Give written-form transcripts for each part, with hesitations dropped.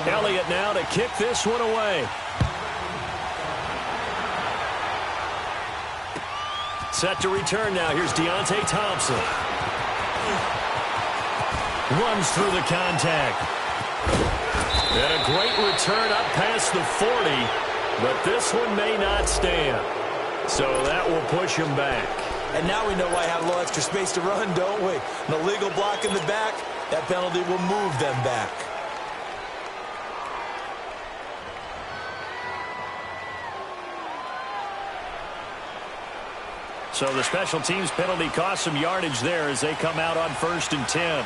Elliott now to kick this one away. Set to return now. Here's Deontay Thompson. Runs through the contact. And a great return up past the 40. But this one may not stand. So that will push him back. And now we know why I have a little extra space to run, don't we? An illegal block in the back. That penalty will move them back. So the special teams penalty cost some yardage there as they come out on 1st and 10.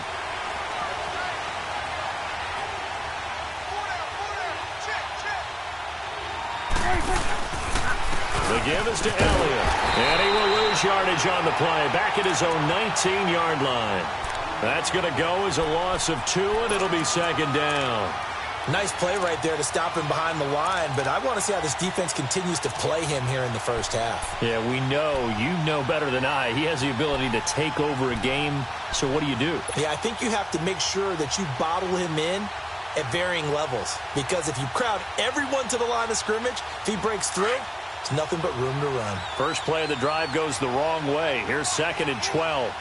The give is to Elliott. And he will lose yardage on the play. Back at his own 19-yard line. That's going to go as a loss of 2, and it'll be 2nd down. Nice play right there to stop him behind the line, but I want to see how this defense continues to play him here in the first half. Yeah, we know. You know better than I. He has the ability to take over a game, so what do you do? Yeah, I think you have to make sure that you bottle him in at varying levels, because if you crowd everyone to the line of scrimmage, if he breaks through, it's nothing but room to run. First play of the drive goes the wrong way. Here's 2nd and 12.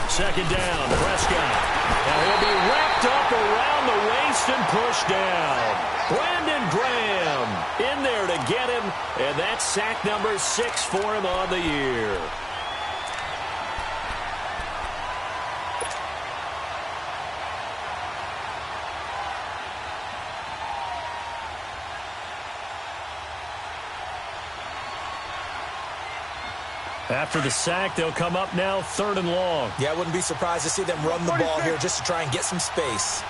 2nd down, Prescott. Now he'll be wrapped up around the waist and pushed down. Brandon Graham in there to get him, and that's sack number 6 for him on the year. After the sack, they'll come up now 3rd and long. Yeah, I wouldn't be surprised to see them run the ball here just to try and get some space.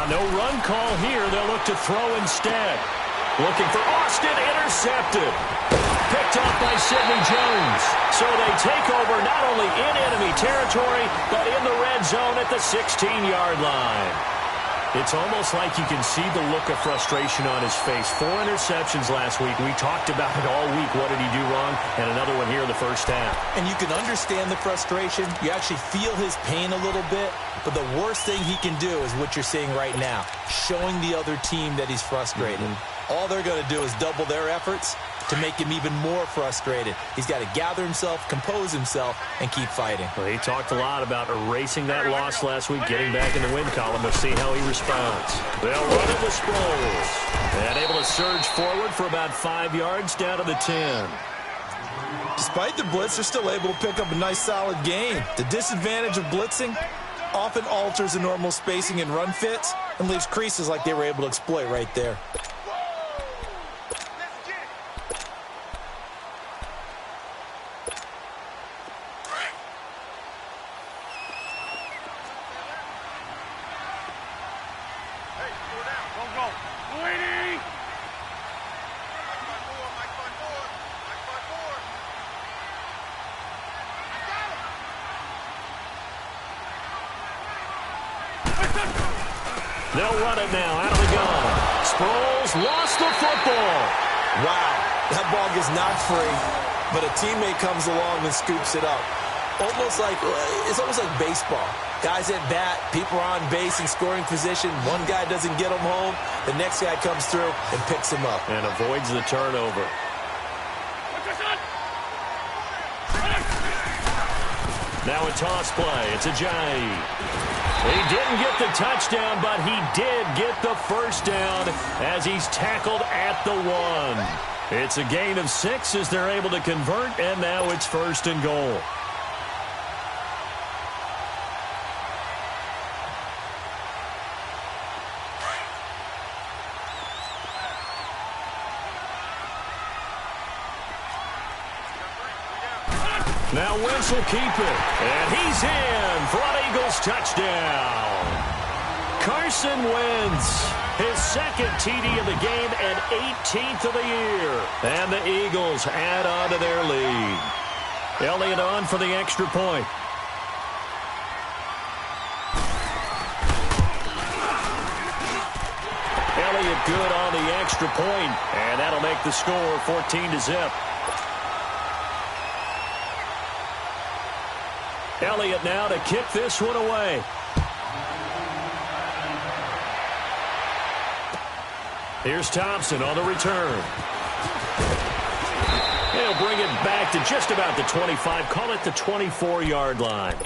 No run call here. They'll look to throw instead. Looking for Austin, intercepted. Picked off by Sidney Jones. So they take over not only in enemy territory, but in the red zone at the 16-yard line. It's almost like you can see the look of frustration on his face. 4 interceptions last week. We talked about it all week. What did he do wrong? And another one here in the first half. And you can understand the frustration. You actually feel his pain a little bit. But the worst thing he can do is what you're seeing right now, showing the other team that he's frustrated. All they're going to do is double their efforts to make him even more frustrated. He's got to gather himself, compose himself, and keep fighting. Well, he talked a lot about erasing that loss last week, getting back in the win column. We'll see how he responds. They'll run it with Sproles. And able to surge forward for about 5 yards down to the 10. Despite the blitz, they're still able to pick up a nice, solid gain. The disadvantage of blitzing often alters the normal spacing and run fits and leaves creases like they were able to exploit right there. They'll run it now out of the gun. Sproles lost the football. Wow, that ball gets knocked free, but a teammate comes along and scoops it up. It's almost like baseball. Guys at bat, people are on base in scoring position. One guy doesn't get him home. The next guy comes through and picks him up. And avoids the turnover. Now a toss play. It's Ajayi. He didn't get the touchdown, but he did get the first down as he's tackled at the 1. It's a gain of 6 as they're able to convert, and now it's 1st and goal. Now Wentz will keep it, and he's in for an Eagles touchdown. Carson Wentz, his 2nd TD of the game and 18th of the year. And the Eagles add on to their lead. Elliott on for the extra point. Elliott good on the extra point, and that'll make the score 14-0. Elliott now to kick this one away. Here's Thompson on the return. He'll bring it back to just about the 25. Call it the 24-yard line.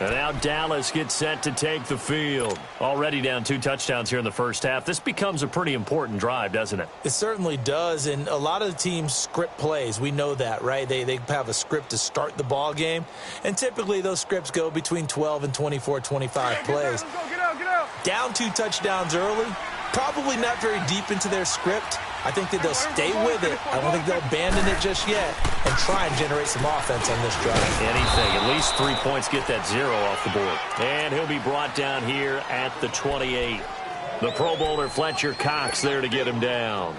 And now Dallas gets set to take the field. Already down 2 touchdowns here in the first half. This becomes a pretty important drive, doesn't it? It certainly does, and a lot of the teams script plays. We know that, right? They have a script to start the ball game, and typically those scripts go between 12 and 24, 25 plays. Get out. Down 2 touchdowns early, probably not very deep into their script. I think that they'll stay with it. I don't think they'll abandon it just yet and try and generate some offense on this drive. Anything. At least 3 points, get that 0 off the board. And he'll be brought down here at the 28. The Pro Bowler Fletcher Cox there to get him down.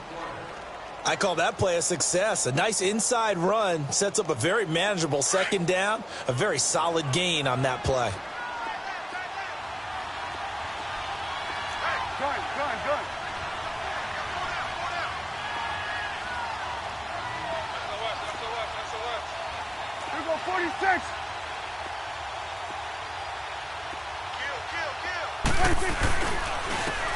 I call that play a success. A nice inside run sets up a very manageable second down, a very solid gain on that play. Gun. Here go 46.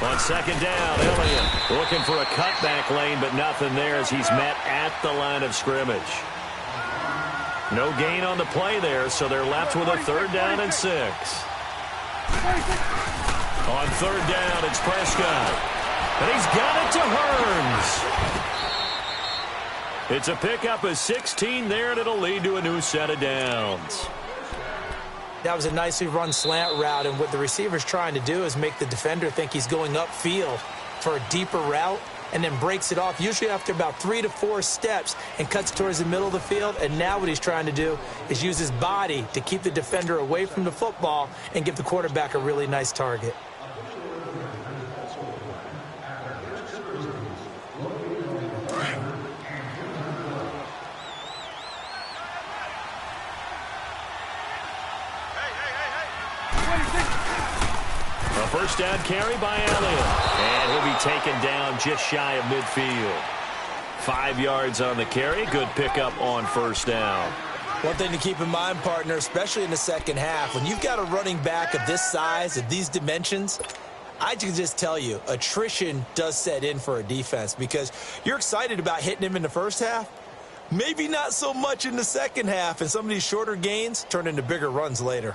On second down, Elliott looking for a cutback lane, but nothing there as he's met at the line of scrimmage. No gain on the play there, so they're left with a 3rd down and 6. On 3rd down, it's Prescott. And he's got it to Hearns. It's a pickup of 16 there, and it'll lead to a new set of downs. That was a nicely run slant route, and what the receiver's trying to do is make the defender think he's going upfield for a deeper route and then breaks it off, usually after about 3 to 4 steps, and cuts towards the middle of the field. And now what he's trying to do is use his body to keep the defender away from the football and give the quarterback a really nice target. A first down carry by Elliott. And he'll be taken down just shy of midfield. 5 yards on the carry. Good pickup on first down. One thing to keep in mind, partner, especially in the second half, when you've got a running back of this size, of these dimensions, I can just tell you, attrition does set in for a defense because you're excited about hitting him in the first half. Maybe not so much in the second half, and some of these shorter gains turn into bigger runs later.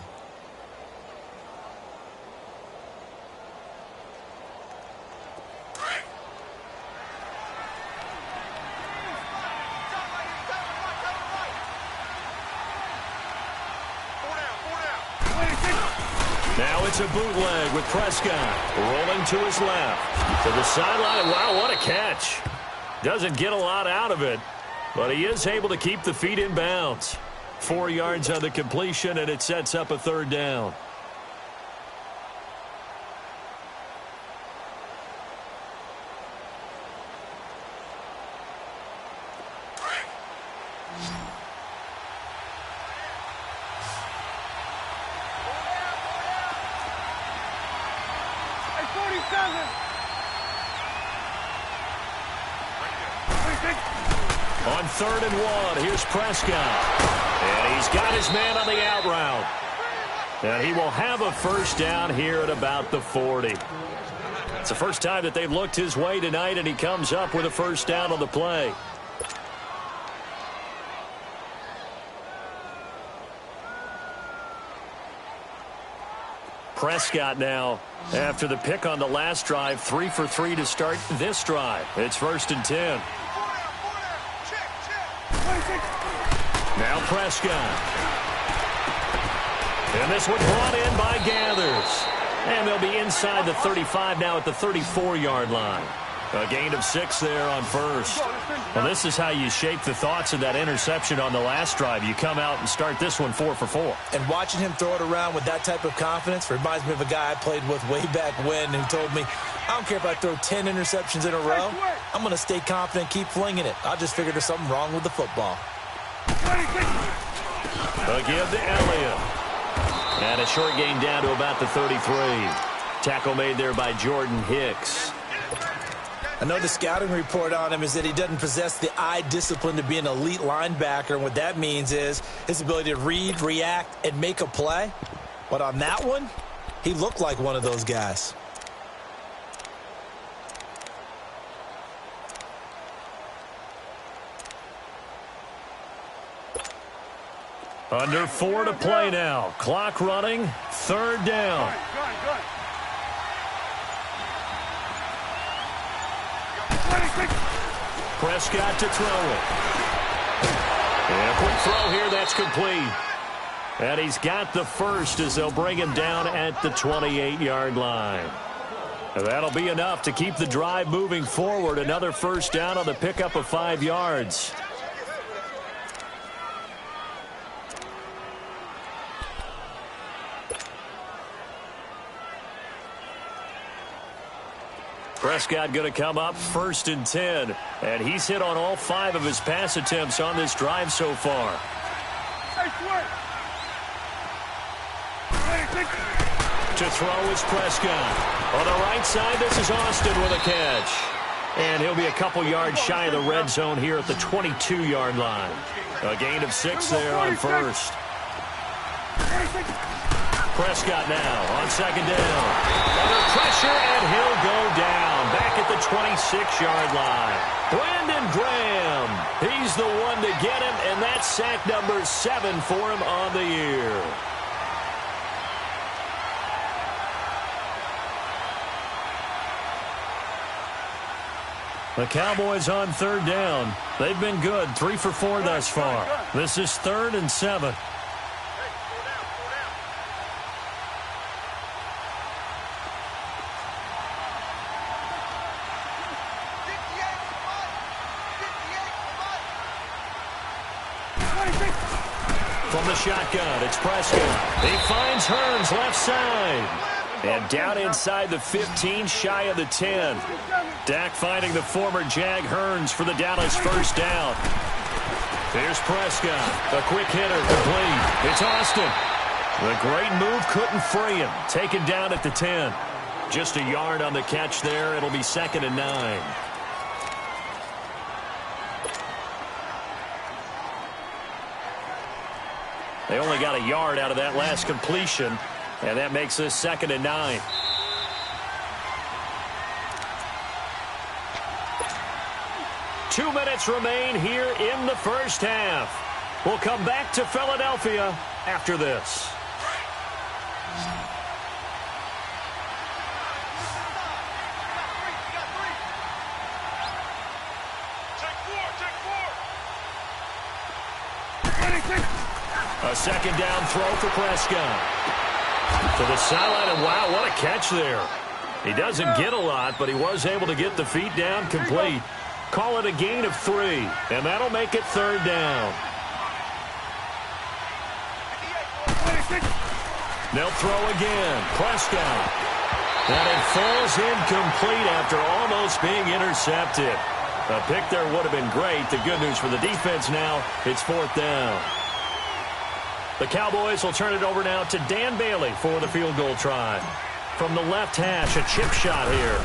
Now it's a bootleg with Prescott rolling to his left. To the sideline. Wow, what a catch. Doesn't get a lot out of it, but he is able to keep the feet in bounds. 4 yards on the completion, and it sets up a 3rd down. On 3rd and 1, here's Prescott. And he's got his man on the out route. And he will have a first down here at about the 40. It's the first time that they've looked his way tonight, and he comes up with a first down on the play. Prescott now, after the pick on the last drive, 3 for 3 to start this drive. It's 1st and 10. Now Prescott. And this one brought in by Gathers. And they'll be inside the 35 now at the 34-yard line. A gain of 6 there on first. Well, this is how you shape the thoughts of that interception on the last drive. You come out and start this one 4 for 4. And watching him throw it around with that type of confidence reminds me of a guy I played with way back when who told me, I don't care if I throw 10 interceptions in a row. I'm going to stay confident, keep flinging it. I just figured there's something wrong with the football. Again to Elliott. And a short gain down to about the 33. Tackle made there by Jordan Hicks. I know the scouting report on him is that he doesn't possess the eye discipline to be an elite linebacker, and what that means is his ability to read, react, and make a play. But on that one, he looked like one of those guys. Under 4 to play now. Clock running. 3rd down. Good. Prescott to throw it. And a quick throw here. That's complete. And he's got the first as they'll bring him down at the 28-yard line. And that'll be enough to keep the drive moving forward. Another first down on the pickup of 5 yards. Prescott going to come up 1st and 10. And he's hit on all 5 of his pass attempts on this drive so far. To throw is Prescott. On the right side, this is Austin with a catch. And he'll be a couple yards shy of the red zone here at the 22-yard line. A gain of 6 there on 1st. Prescott now on 2nd down. Under pressure, and he'll go down. Back at the 26-yard line. Brandon Graham. He's the one to get him, and that's sack number 7 for him on the year. The Cowboys on 3rd down. They've been good, 3 for 4 thus far. This is 3rd and 7. From the shotgun, it's Prescott. He finds Hearns left side. And down inside the 15, shy of the 10. Dak finding the former Jag Hearns for the Dallas first down. Here's Prescott. A quick hitter complete. It's Austin. The great move couldn't free him. Taken down at the 10. Just a yard on the catch there. It'll be 2nd and 9. They only got a yard out of that last completion, and that makes this 2nd and 9. Two minutes remain here in the first half. We'll come back to Philadelphia after this. A 2nd down throw for Prescott. To the sideline, and wow, what a catch there. He doesn't get a lot, but he was able to get the feet down complete. Call it a gain of 3, and that'll make it 3rd down. They'll throw again. Prescott. And it falls incomplete after almost being intercepted. A pick there would have been great. The good news for the defense now, it's 4th down. The Cowboys will turn it over now to Dan Bailey for the field goal try. From the left hash, a chip shot here.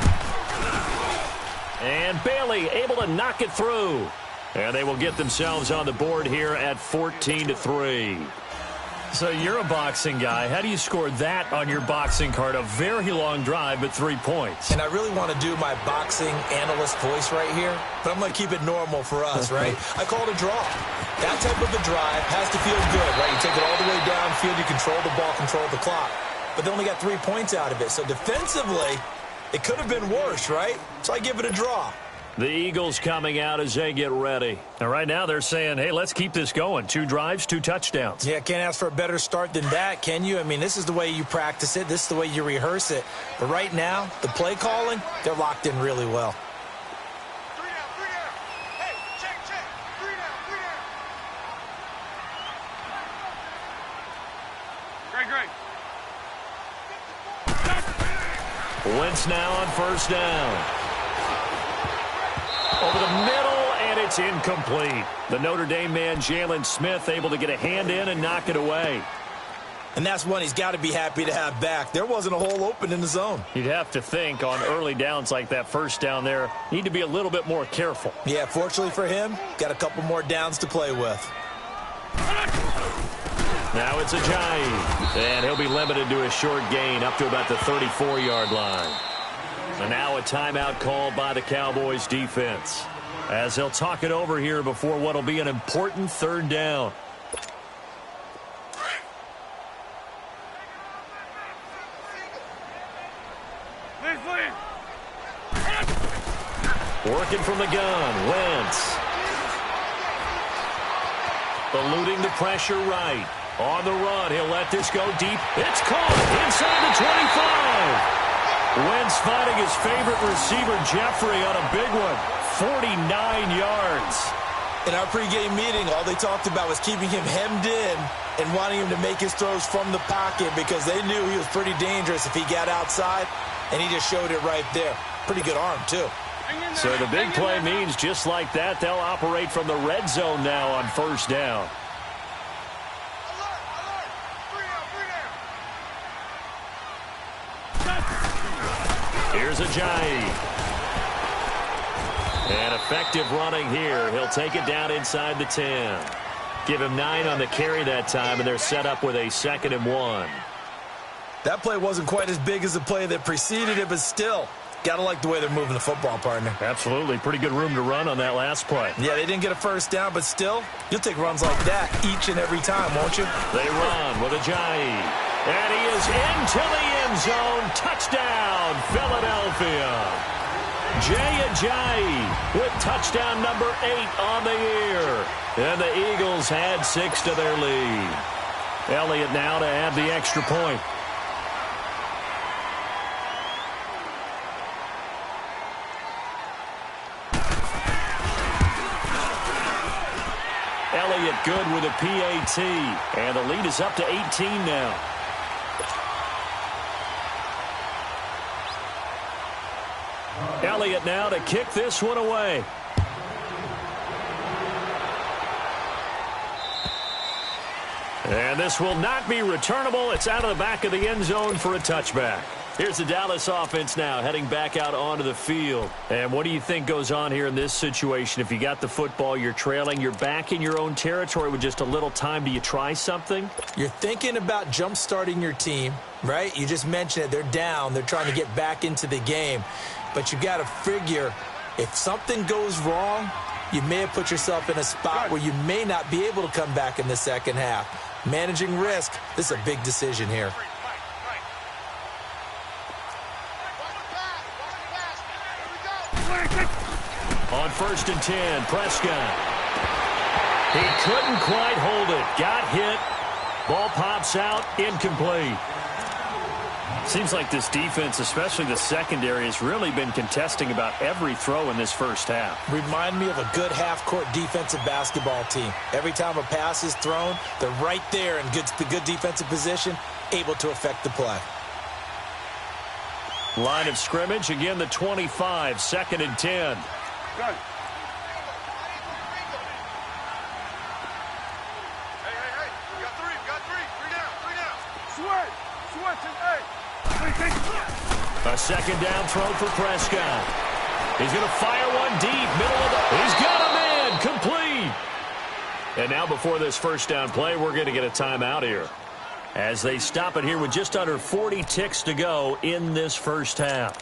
And Bailey able to knock it through. And they will get themselves on the board here at 14-3. So you're a boxing guy. How do you score that on your boxing card? A very long drive, but 3 points. And I really want to do my boxing analyst voice right here, but I'm going to keep it normal for us, right? I call it a draw. That type of a drive has to feel good, right? You take it all the way downfield, you control the ball, control the clock. But they only got 3 points out of it. So defensively, it could have been worse, right? So I give it a draw. The Eagles coming out as they get ready. And right now they're saying, hey, let's keep this going. 2 drives, 2 touchdowns. Yeah, can't ask for a better start than that, can you? I mean, this is the way you practice it. This is the way you rehearse it. But right now, the play calling, they're locked in really well. 3 down, 3 down. Hey, check. 3 down, 3 down. Great. Wentz now on 1st down. Over the middle, and it's incomplete. The Notre Dame man, Jalen Smith, able to get a hand in and knock it away. And that's one he's got to be happy to have back. There wasn't a hole open in the zone. You'd have to think on early downs like that first down there, need to be a little bit more careful. Yeah, fortunately for him, got a couple more downs to play with. Now it's Ajayi, and he'll be limited to a short gain up to about the 34-yard line. And now a timeout called by the Cowboys defense, as they'll talk it over here before what will be an important third down. Working from the gun, Wentz. Eluding the pressure right. On the run, he'll let this go deep. It's caught inside the 25. Wentz finding his favorite receiver, Jeffrey, on a big one. 49 yards. In our pregame meeting, all they talked about was keeping him hemmed in and wanting him to make his throws from the pocket because they knew he was pretty dangerous if he got outside, and he just showed it right there. Pretty good arm, too. So the big play means just like that, they'll operate from the red zone now on first down. Here's Ajayi. And effective running here. He'll take it down inside the 10. Give him 9 on the carry that time, and they're set up with a 2nd and 1. That play wasn't quite as big as the play that preceded it, but still, got to like the way they're moving the football, partner. Absolutely. Pretty good room to run on that last play. Yeah, they didn't get a first down, but still, you'll take runs like that each and every time, won't you? They run with Ajayi. And he is into the end zone. Touchdown, Philadelphia. Jay Ajayi with touchdown number 8 on the year. And the Eagles had 6 to their lead. Elliott now to add the extra point. Elliott good with a PAT. And the lead is up to 18 now. Elliott now to kick this one away. And this will not be returnable. It's out of the back of the end zone for a touchback. Here's the Dallas offense now heading back out onto the field. And what do you think goes on here in this situation? If you got the football, you're trailing, you're back in your own territory with just a little time. Do you try something? You're thinking about jump-starting your team, right? You just mentioned it. They're down. They're trying to get back into the game. But you got to figure if something goes wrong, you may have put yourself in a spot where you may not be able to come back in the second half. Managing risk, this is a big decision here. On 1st and 10, Prescott. He couldn't quite hold it. Got hit. Ball pops out. Incomplete. Seems like this defense, especially the secondary, has really been contesting about every throw in this first half. Remind me of a good half-court defensive basketball team. Every time a pass is thrown, they're right there in good defensive position, able to affect the play. Line of scrimmage, again the 25, 2nd and 10. Good. Hey, we got three. Three down. Switch, and hey. A 2nd down throw for Prescott. He's going to fire one deep, middle of the... He's got him in, complete. And now before this first down play, we're going to get a timeout here, as they stop it here with just under 40 ticks to go in this first half.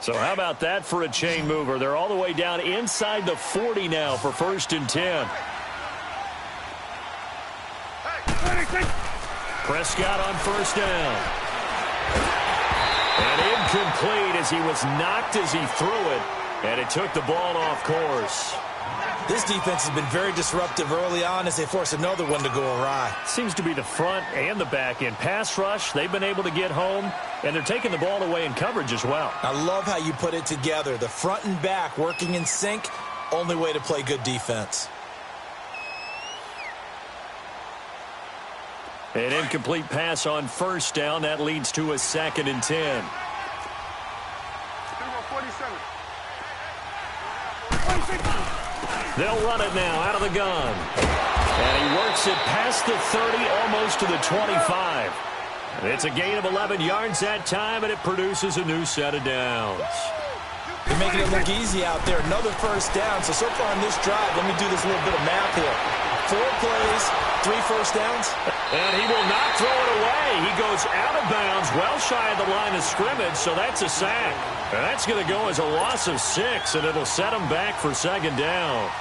So how about that for a chain mover? They're all the way down inside the 40 now for 1st and 10. Prescott on 1st down. And incomplete as he was knocked as he threw it. And it took the ball off course. This defense has been very disruptive early on as they force another one to go awry. Seems to be the front and the back end. Pass rush, they've been able to get home, and they're taking the ball away in coverage as well. I love how you put it together. The front and back working in sync, Only way to play good defense. An incomplete pass on first down. That leads to a 2nd and 10. 47. They'll run it now out of the gun. And he works it past the 30, almost to the 25. It's a gain of 11 yards that time, and it produces a new set of downs. You're making it look easy out there. Another first down. So far on this drive, let me do this little bit of math here. 4 plays, 3 first downs. And he will not throw it away. He goes out of bounds, well shy of the line of scrimmage, so that's a sack. And that's going to go as a loss of 6, and it'll set him back for 2nd down.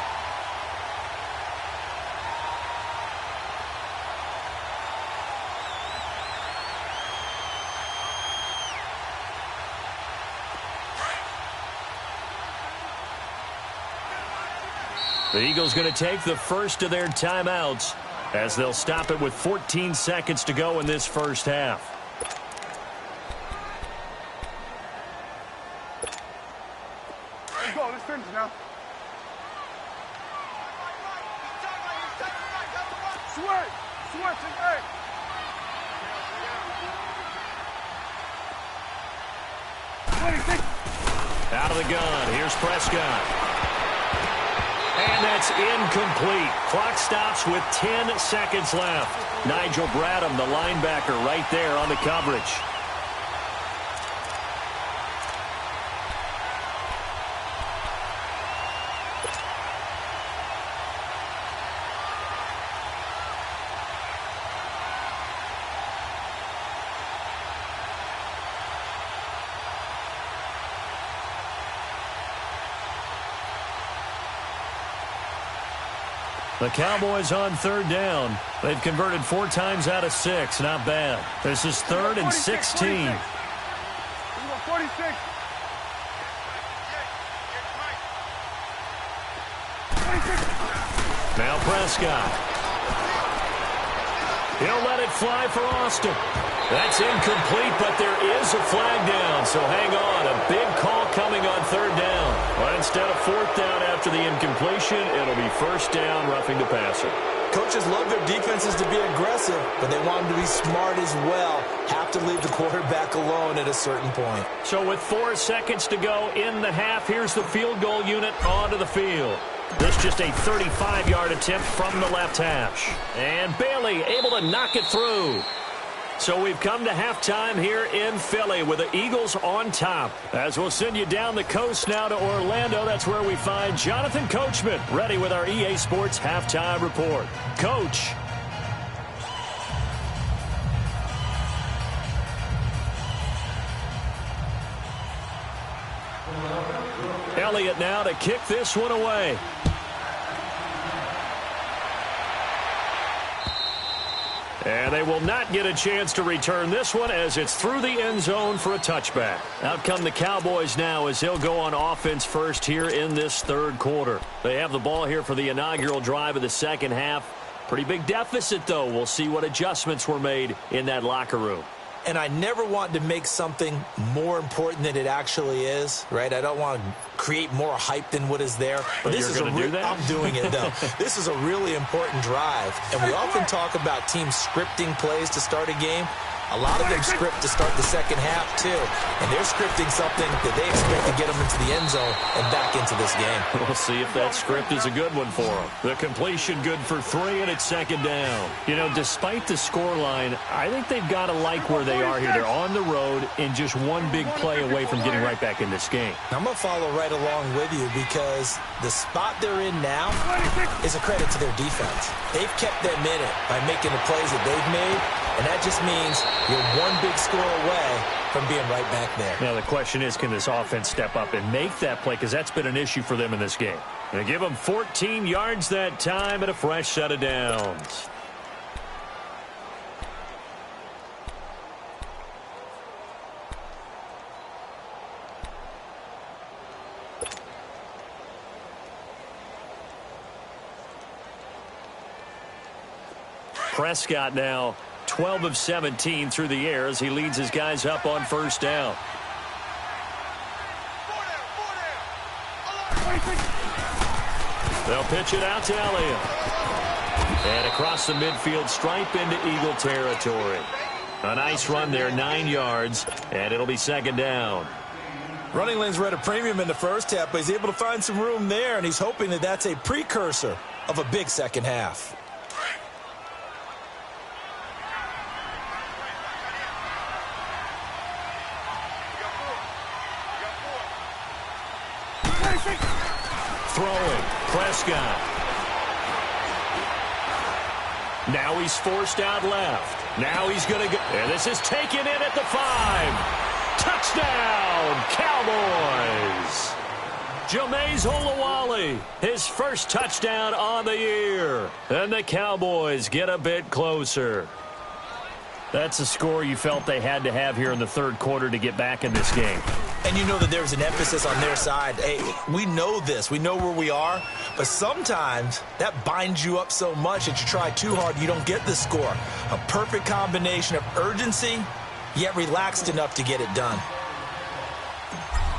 The Eagles going to take the first of their timeouts as they'll stop it with 14 seconds to go in this first half. Let's go. Let's finish now. Switch. Hey. Out of the gun. Here's Prescott. And that's incomplete. Clock stops with 10 seconds left. Nigel Bradham, the linebacker, right there on the coverage. The Cowboys on 3rd down. They've converted 4 times out of 6. Not bad. This is 3rd and 16. 46. Now Prescott. He'll let it fly for Austin. That's incomplete, but there is a flag down, so hang on. A big call coming on 3rd down. But instead of 4th down after the incompletion, it'll be 1st down, roughing the passer. Coaches love their defenses to be aggressive, but they want them to be smart as well. Have to leave the quarterback alone at a certain point. So with 4 seconds to go in the half, here's the field goal unit onto the field. This just a 35-yard attempt from the left hash. And Bailey able to knock it through. So we've come to halftime here in Philly with the Eagles on top. As we'll send you down the coast now to Orlando, that's where we find Jonathan Coachman ready with our EA Sports halftime report. Coach. Elliott now to kick this one away. And they will not get a chance to return this one as it's through the end zone for a touchback. Out come the Cowboys now as he'll go on offense first here in this 3rd quarter. They have the ball here for the inaugural drive of the 2nd half. Pretty big deficit, though. We'll see what adjustments were made in that locker room. And I never want to make something more important than it actually is, right? I don't want to create more hype than what is there. But this is do that? I'm doing it, though. This is a really important drive. And we often talk about teams scripting plays to start a game. A lot of them script to start the 2nd half, too. And they're scripting something that they expect to get them into the end zone and back into this game. We'll see if that script is a good one for them. The completion good for 3, and it's 2nd down. You know, despite the scoreline, I think they've got to like where they are here. They're on the road and just one big play away from getting right back in this game. I'm going to follow right along with you because the spot they're in now is a credit to their defense. They've kept them in it by making the plays that they've made, and that just means you're one big score away from being right back there. Now, the question is, can this offense step up and make that play? Because that's been an issue for them in this game. They give them 14 yards that time and a fresh set of downs. Prescott now 12 of 17 through the air as he leads his guys up on 1st down. They'll pitch it out to Elliott. And across the midfield stripe into Eagle territory. A nice run there, 9 yards, and it'll be second down. Running lanes were at a premium in the first half, but he's able to find some room there, and he's hoping that that's a precursor of a big second half. Throwing, Prescott. Now he's forced out left. Now he's going to go. And this is taken in at the 5. Touchdown, Cowboys. Jameis Olawale, his first touchdown on the year. And the Cowboys get a bit closer. That's a score you felt they had to have here in the third quarter to get back in this game. And you know that there's an emphasis on their side. Hey, we know this. We know where we are. But sometimes that binds you up so much that you try too hard, you don't get the score. A perfect combination of urgency, yet relaxed enough to get it done.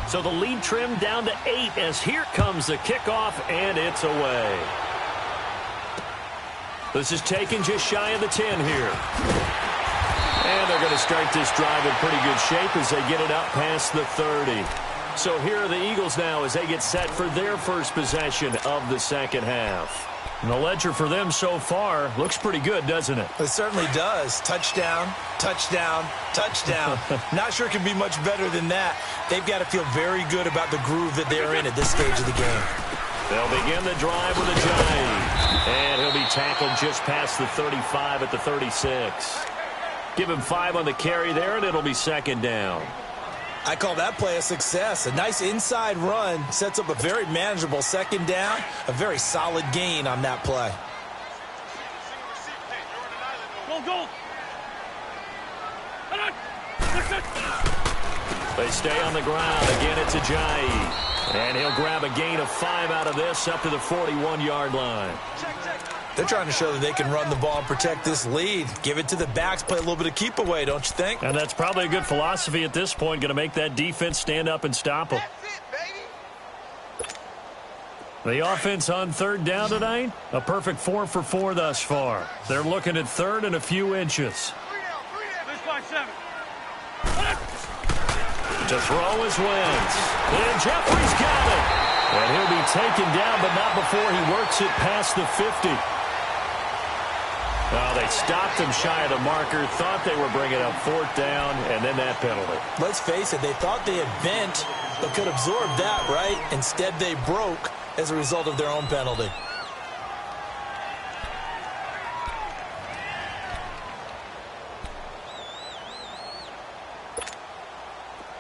So the lead trimmed down to 8 as here comes the kickoff, and it's away. This is taken just shy of the 10 here. And they're going to start this drive in pretty good shape as they get it up past the 30. So here are the Eagles now as they get set for their first possession of the second half. And the ledger for them so far looks pretty good, doesn't it? It certainly does. Touchdown, touchdown, touchdown. Not sure it can be much better than that. They've got to feel very good about the groove that they're in at this stage of the game. They'll begin the drive with a jive. And he'll be tackled just past the 35 at the 36. Give him 5 on the carry there, and it'll be second down. I call that play a success. A nice inside run sets up a very manageable second down, a very solid gain on that play. Go. They stay on the ground. Again, it's Ajayi. And he'll grab a gain of 5 out of this up to the 41-yard line. They're trying to show that they can run the ball and protect this lead. Give it to the backs, play a little bit of keep away, don't you think? And that's probably a good philosophy at this point, going to make that defense stand up and stop them. The offense on third down tonight, a perfect 4 for 4 thus far. They're looking at third and a few inches. To throw is Wentz. And Jeffrey's got it. And he'll be taken down, but not before he works it past the 50. Oh, they stopped him shy of the marker, thought they were bringing up 4th down, and then that penalty. Let's face it, they thought they had bent, but could absorb that, right? Instead, they broke as a result of their own penalty.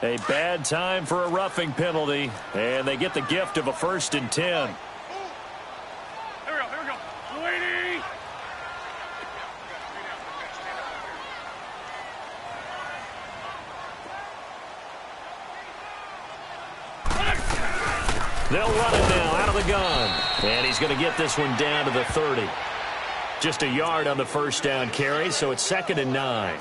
A bad time for a roughing penalty, and they get the gift of a 1st and 10. Here we go. Waiting. They'll run it now out of the gun. And he's going to get this one down to the 30. Just a yard on the first down carry, so it's 2nd and 9.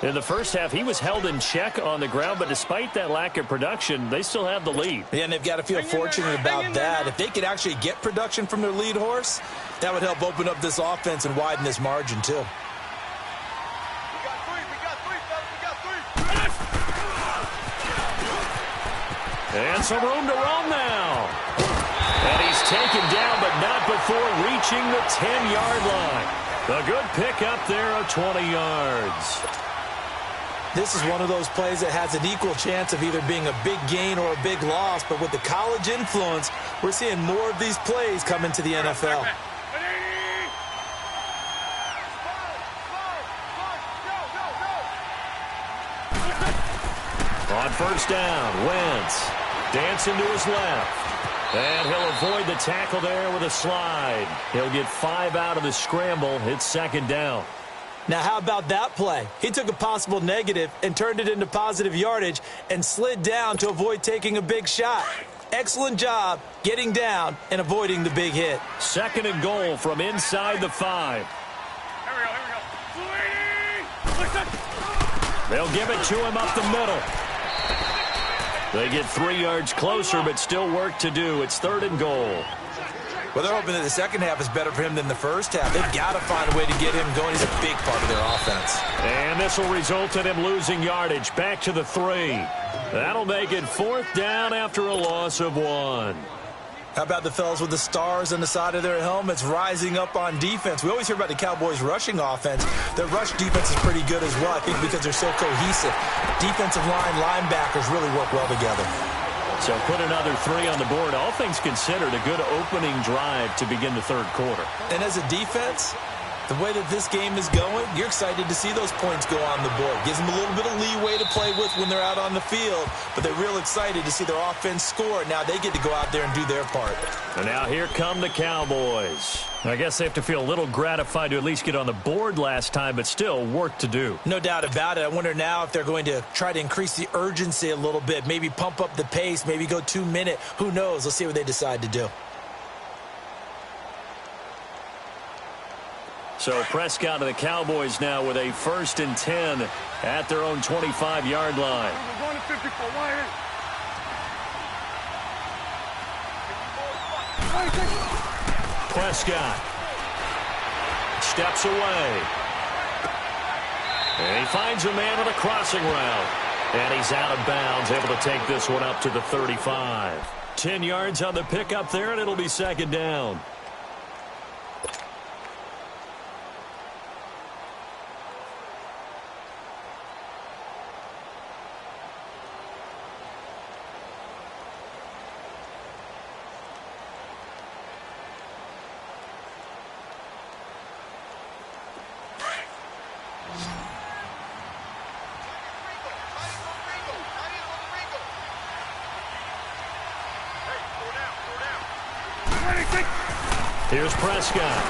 In the first half, he was held in check on the ground, but despite that lack of production, they still have the lead. Yeah, and they've got to feel fortunate about that. If they could actually get production from their lead horse, that would help open up this offense and widen this margin, too. We got three, fellas. We got 3. And some room to roam now. And he's taken down, but not before reaching the 10-yard line. A good pick up there of 20 yards. This is one of those plays that has an equal chance of either being a big gain or a big loss, but with the college influence, we're seeing more of these plays come into the NFL. On first down, Wentz dancing to his left. And he'll avoid the tackle there with a slide. He'll get 5 out of the scramble. It's 2nd down. Now, how about that play? He took a possible negative and turned it into positive yardage and slid down to avoid taking a big shot. Excellent job getting down and avoiding the big hit. 2nd and goal from inside the 5. They'll give it to him up the middle. They get 3 yards closer, but still work to do. It's 3rd and goal. Well, they're hoping that the second half is better for him than the first half. They've got to find a way to get him going. He's a big part of their offense. And this will result in him losing yardage. Back to the 3. That'll make it 4th down after a loss of 1. How about the fellas with the stars on the side of their helmets rising up on defense? We always hear about the Cowboys' rushing offense. Their rush defense is pretty good as well, I think, because they're so cohesive. Defensive line, linebackers really work well together. So put another 3 on the board. All things considered, a good opening drive to begin the third quarter. And as a defense, the way that this game is going, you're excited to see those points go on the board. Gives them a little bit of leeway to play with when they're out on the field, but they're real excited to see their offense score. Now they get to go out there and do their part. And now here come the Cowboys. I guess they have to feel a little gratified to at least get on the board last time, but still work to do. No doubt about it. I wonder now if they're going to try to increase the urgency a little bit, maybe pump up the pace, maybe go 2-minute. Who knows? Let's see what they decide to do. So Prescott and the Cowboys now with a 1st and 10 at their own 25-yard line. We're going to 54. Why? Prescott steps away. And he finds a man on a crossing route. And he's out of bounds, able to take this one up to the 35. 10 yards on the pickup there, and it'll be 2nd down. Here's Prescott.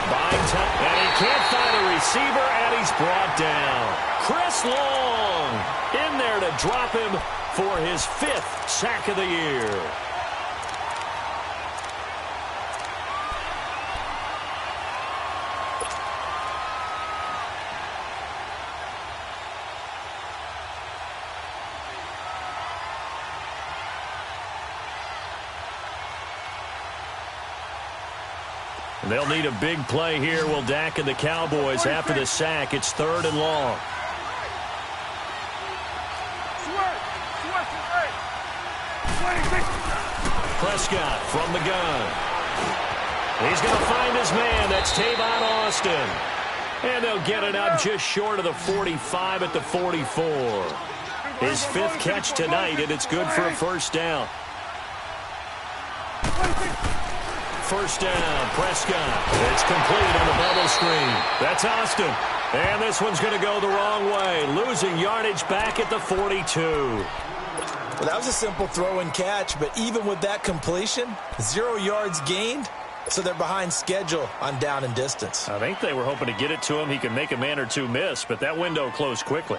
Buying time, and he can't find a receiver, and he's brought down. Chris Long in there to drop him for his 5th sack of the year. They'll need a big play here. Will Dak and the Cowboys after the sack. It's 3rd and long. Prescott from the gun. He's going to find his man. That's Tavon Austin. And they'll get it up just short of the 45 at the 44. His 5th catch tonight, and it's good for a 1st down. 1st down, Prescott. It's complete on the bubble screen. That's Austin. And this one's going to go the wrong way. Losing yardage back at the 42. Well, that was a simple throw and catch, but even with that completion, 0 yards gained, so they're behind schedule on down and distance. I think they were hoping to get it to him. He could make a man or two miss, but that window closed quickly.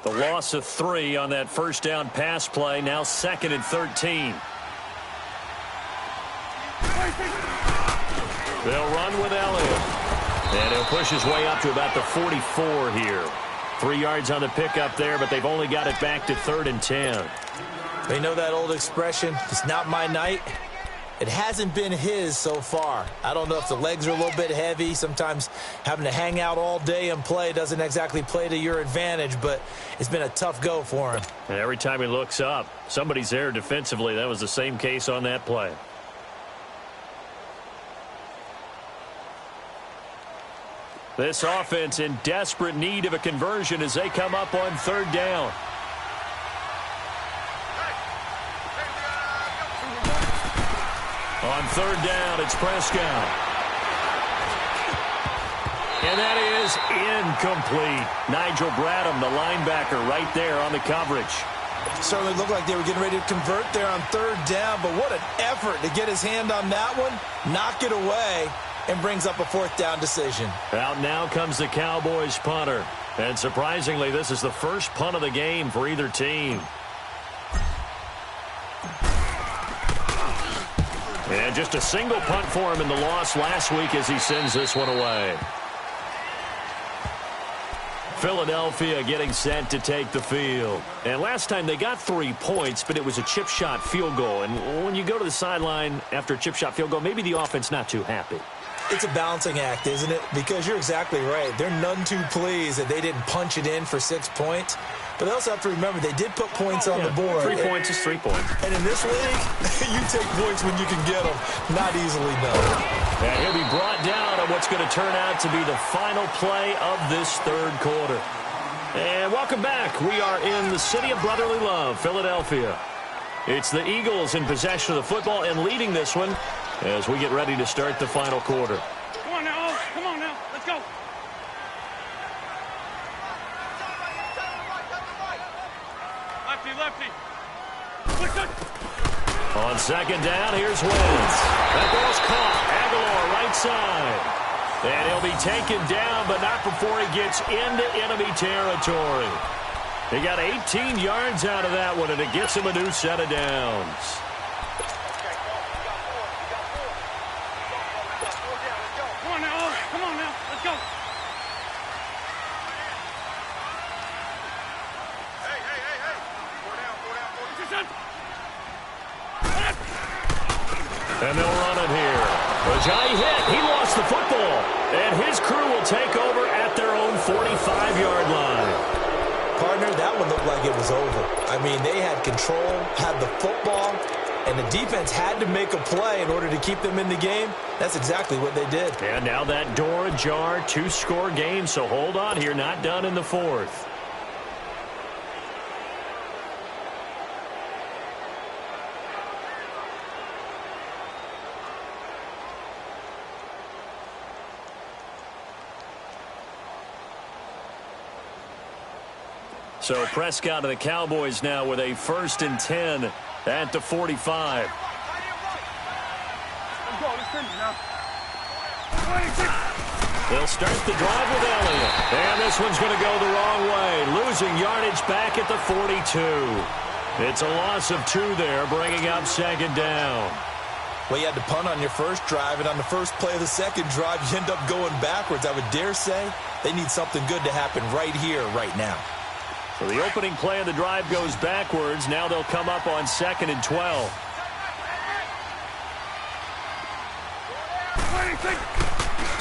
The loss of 3 on that 1st down pass play. Now 2nd and 13. They'll run with Elliott. And he'll push his way up to about the 44 here. 3 yards on the pickup there, but they've only got it back to 3rd and 10. They know that old expression, it's not my night. It hasn't been his so far. I don't know if the legs are a little bit heavy. Sometimes having to hang out all day and play doesn't exactly play to your advantage, but it's been a tough go for him. And every time he looks up, somebody's there defensively. That was the same case on that play. This offense in desperate need of a conversion as they come up on 3rd down. On 3rd down, it's Prescott. And that is incomplete. Nigel Bradham, the linebacker, right there on the coverage. Certainly looked like they were getting ready to convert there on 3rd down, but what an effort to get his hand on that one, knock it away, and brings up a 4th down decision. Out now comes the Cowboys punter. And surprisingly, this is the first punt of the game for either team. And just a single punt for him in the loss last week as he sends this one away. Philadelphia getting set to take the field. And last time they got 3 points, but it was a chip shot field goal. And when you go to the sideline after a chip shot field goal, maybe the offense not too happy. It's a balancing act, isn't it? Because you're exactly right. They're none too pleased that they didn't punch it in for 6 points. But they also have to remember they did put points on the board. 3 points is 3 points. And in this league, you take points when you can get them. Not easily, no. And he'll be brought down on what's going to turn out to be the final play of this third quarter. And welcome back. We are in the city of brotherly love, Philadelphia. It's the Eagles in possession of the football and leading this one as we get ready to start the final quarter. Come on now. Come on now. Let's go. Lefty, lefty. Quick, quick. On second down, here's Wentz. That ball's caught. Aguilar right side. And he'll be taken down, but not before he gets into enemy territory. He got 18 yards out of that one, and it gets him a new set of downs. Come on now. Come on now. Let's go. Hey, hey, hey, hey. Four down, four down, four down. And they'll run it here. Ajayi hit. He lost the football. And his crew will take over at their own 45-yard line. Partner, that one looked like it was over. I mean, they had control, had the football, and the defense had to make a play in order to keep them in the game. That's exactly what they did. And now that door ajar, 2-score game, so hold on here, not done in the fourth. So Prescott and the Cowboys now with a 1st and 10 at the 45. Let's go. Let's finish now. They'll start the drive with Elliott. And this one's going to go the wrong way. Losing yardage back at the 42. It's a loss of 2 there, bringing up second down. Well, you had to punt on your first drive, and on the first play of the second drive, you end up going backwards. I would dare say they need something good to happen right here, right now. So the opening play of the drive goes backwards. Now they'll come up on 2nd and 12.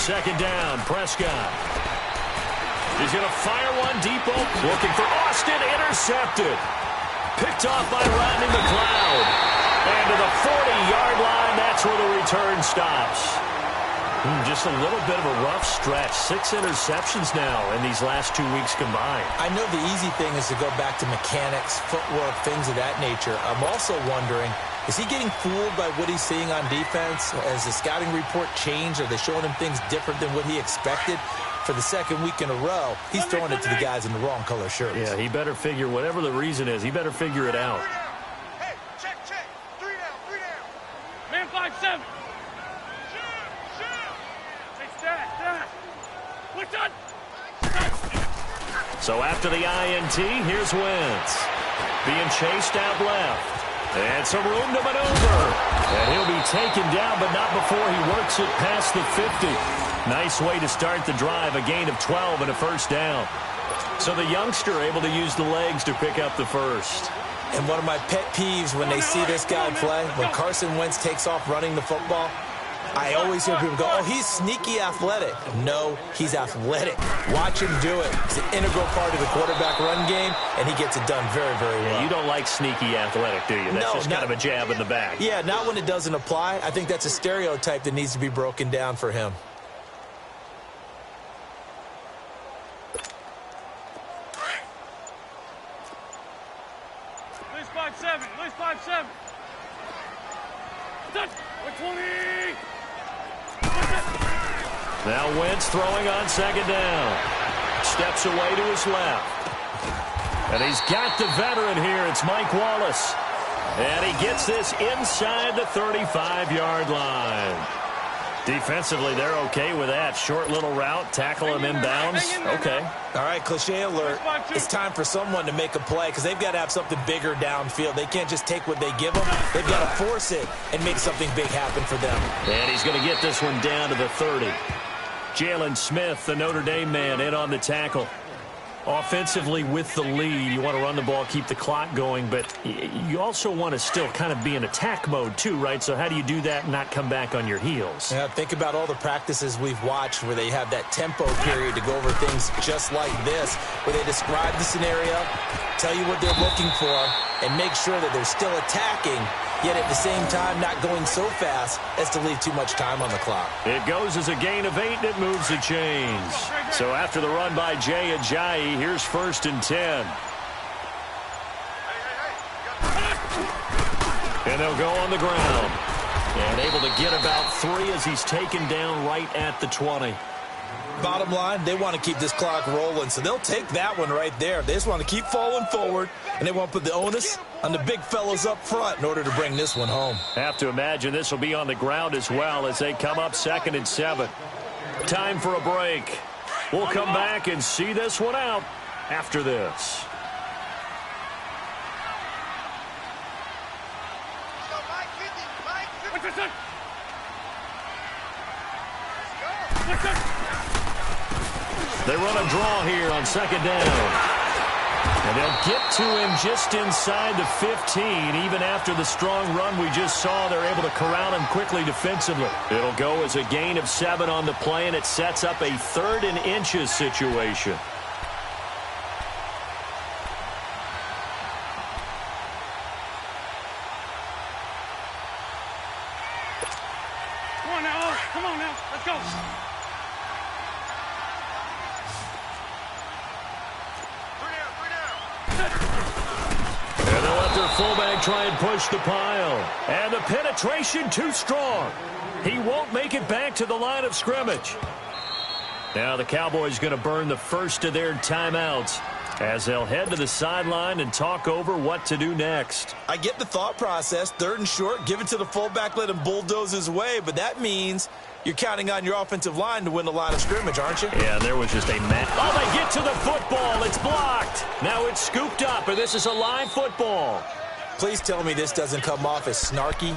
Second down, Prescott. He's going to fire one deep open. Looking for Austin, intercepted. Picked off by Rodney McLeod. And to the 40-yard line, that's where the return stops. Just a little bit of a rough stretch. 6 interceptions now in these last 2 weeks combined. I know the easy thing is to go back to mechanics, footwork, things of that nature. I'm also wondering, is he getting fooled by what he's seeing on defense? Has the scouting report changed? Are they showing him things different than what he expected? For the second week in a row, he's throwing it to the guys in the wrong color shirts. Yeah, he better figure, whatever the reason is, he better figure it out. Hey, check, check. 3 down, 3 down. Man 5-7. So after the INT, here's Wentz. Being chased out left. And some room to maneuver. And he'll be taken down, but not before he works it past the 50. Nice way to start the drive. A gain of 12 and a first down. So the youngster able to use the legs to pick up the first. And one of my pet peeves when they see this guy play, when Carson Wentz takes off running the football, I always hear people go, oh, he's sneaky athletic. No, he's athletic. Watch him do it. It's an integral part of the quarterback run game, and he gets it done very, very well. Yeah, you don't like sneaky athletic, do you? That's just kind of a jab in the back. Yeah, not when it doesn't apply. I think that's a stereotype that needs to be broken down for him. Lose 5-7. Lose 5-7. Touch. 120. Now Wentz throwing on second down. Steps away to his left. And he's got the veteran here. It's Mike Wallace. And he gets this inside the 35-yard line. Defensively, they're okay with that. Short little route, tackle him inbounds. Okay. All right, cliche alert. It's time for someone to make a play because they've got to have something bigger downfield. They can't just take what they give them. They've got to force it and make something big happen for them. And he's going to get this one down to the 30. Jalen Smith, the Notre Dame man, in on the tackle. Offensively with the lead, you want to run the ball, keep the clock going, but you also want to still kind of be in attack mode too, right? So how do you do that and not come back on your heels? Yeah, think about all the practices we've watched where they have that tempo period to go over things just like this, where they describe the scenario, tell you what they're looking for, and make sure that they're still attacking, yet at the same time not going so fast as to leave too much time on the clock. It goes as a gain of 8, and it moves the chains. So after the run by Jay Ajayi, here's 1st and 10. And they'll go on the ground. And able to get about 3 as he's taken down right at the 20. Bottom line, they want to keep this clock rolling, so they'll take that one right there. They just want to keep falling forward, and they want to put the onus on the big fellows up front in order to bring this one home. Have to imagine this will be on the ground as well as they come up 2nd and 7. Time for a break. We'll come back and see this one out after this. They run a draw here on 2nd down. And they'll get to him just inside the 15. Even after the strong run we just saw, they're able to corral him quickly defensively. It'll go as a gain of 7 on the play, and it sets up a 3rd and inches situation. Come on now, come on now, let's go. And they'll let their fullback try and push the pile. And the penetration too strong. He won't make it back to the line of scrimmage. Now the Cowboys going to burn the first of their timeouts as they'll head to the sideline and talk over what to do next. I get the thought process. 3rd and short, give it to the fullback, let him bulldoze his way, but that means you're counting on your offensive line to win the line of scrimmage, aren't you? Yeah, there was just a Oh, they get to the football. It's blocked. Now it's scooped up, and this is a live football. Please tell me this doesn't come off as snarky,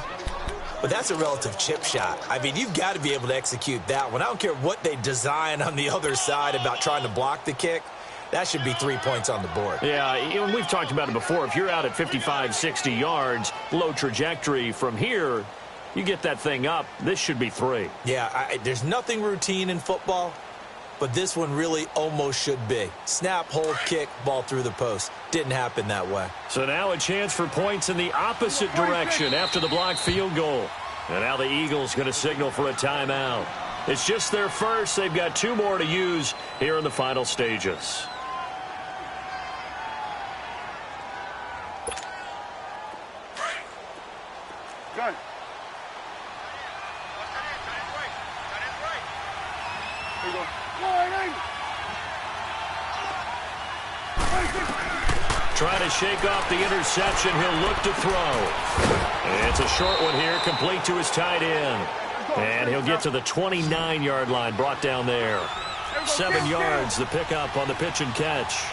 but that's a relative chip shot. I mean, you've got to be able to execute that one. I don't care what they design on the other side about trying to block the kick. That should be 3 points on the board. Yeah, and we've talked about it before. If you're out at 55, 60 yards, low trajectory from here, you get that thing up, this should be 3. Yeah, there's nothing routine in football, but this one really almost should be. Snap, hold, kick, ball through the post. Didn't happen that way. So now a chance for points in the opposite direction after the blocked field goal. And now the Eagles going to signal for a timeout. It's just their first. They've got 2 more to use here in the final stages. Good. Trying to shake off the interception. He'll look to throw. It's a short one here, complete to his tight end. And he'll get to the 29-yard line, brought down there. 7 yards, the pickup on the pitch and catch.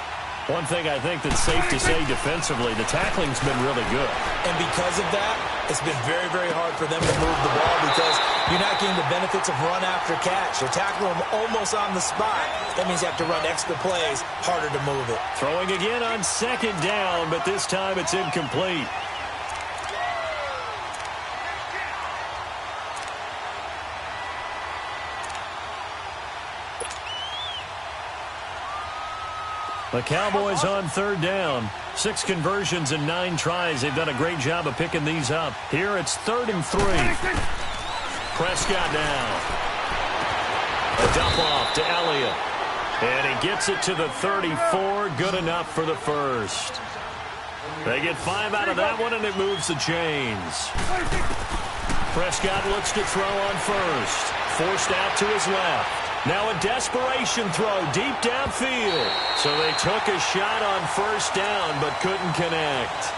One thing I think that's safe to say defensively, the tackling's been really good. And because of that, it's been very, very hard for them to move the ball because you're not getting the benefits of run after catch. They're tackling them almost on the spot. That means you have to run extra plays, harder to move it. Throwing again on 2nd down, but this time it's incomplete. The Cowboys on 3rd down. 6 conversions and 9 tries. They've done a great job of picking these up. Here it's 3rd and 3. Prescott now. A dump off to Elliott. And he gets it to the 34. Good enough for the first. They get 5 out of that one, and it moves the chains. Prescott looks to throw on first. Forced out to his left. Now a desperation throw deep downfield. So they took a shot on 1st down but couldn't connect.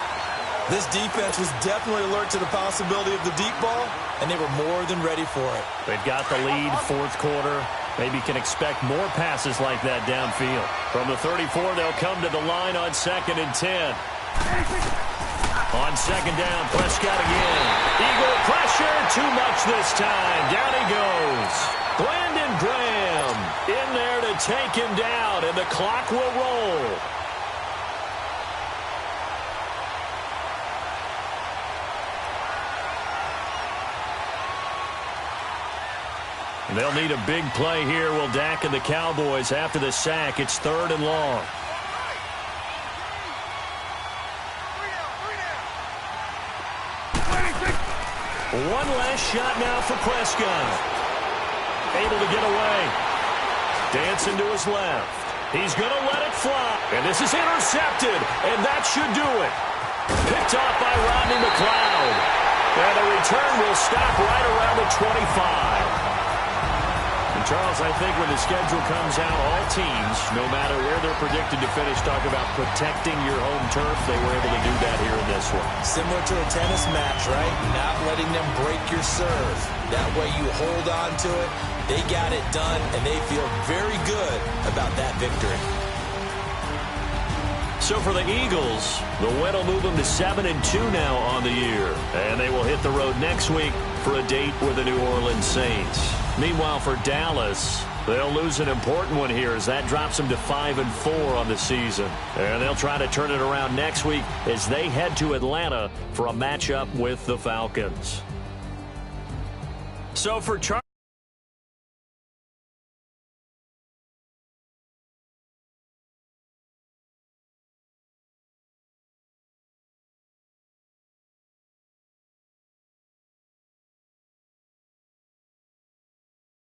This defense was definitely alert to the possibility of the deep ball, and they were more than ready for it. They've got the lead, 4th quarter. Maybe can expect more passes like that downfield. From the 34, they'll come to the line on 2nd and 10. On 2nd down, Prescott again. Eagle pressure, too much this time. Down he goes. Brandon Graham in there to to take him down, and the clock will roll. They'll need a big play here. Will Dak and the Cowboys after the sack. It's 3rd and long. One last shot now for Prescott. Able to get away. Dancing to his left. He's going to let it fly. And this is intercepted. And that should do it. Picked off by Rodney McLeod. And the return will stop right around the 25. And Charles, I think when the schedule comes out, all teams, no matter where they're predicted to finish, talk about protecting your home turf. They were able to do that here in this one. Similar to a tennis match, right? Not letting them break your serve. That way you hold on to it. They got it done, and they feel very good about that victory. So for the Eagles, the win will move them to 7-2 now on the year. And they will hit the road next week for a date with the New Orleans Saints. Meanwhile, for Dallas, they'll lose an important one here as that drops them to 5-4 on the season. And they'll try to turn it around next week as they head to Atlanta for a matchup with the Falcons. So for Charles.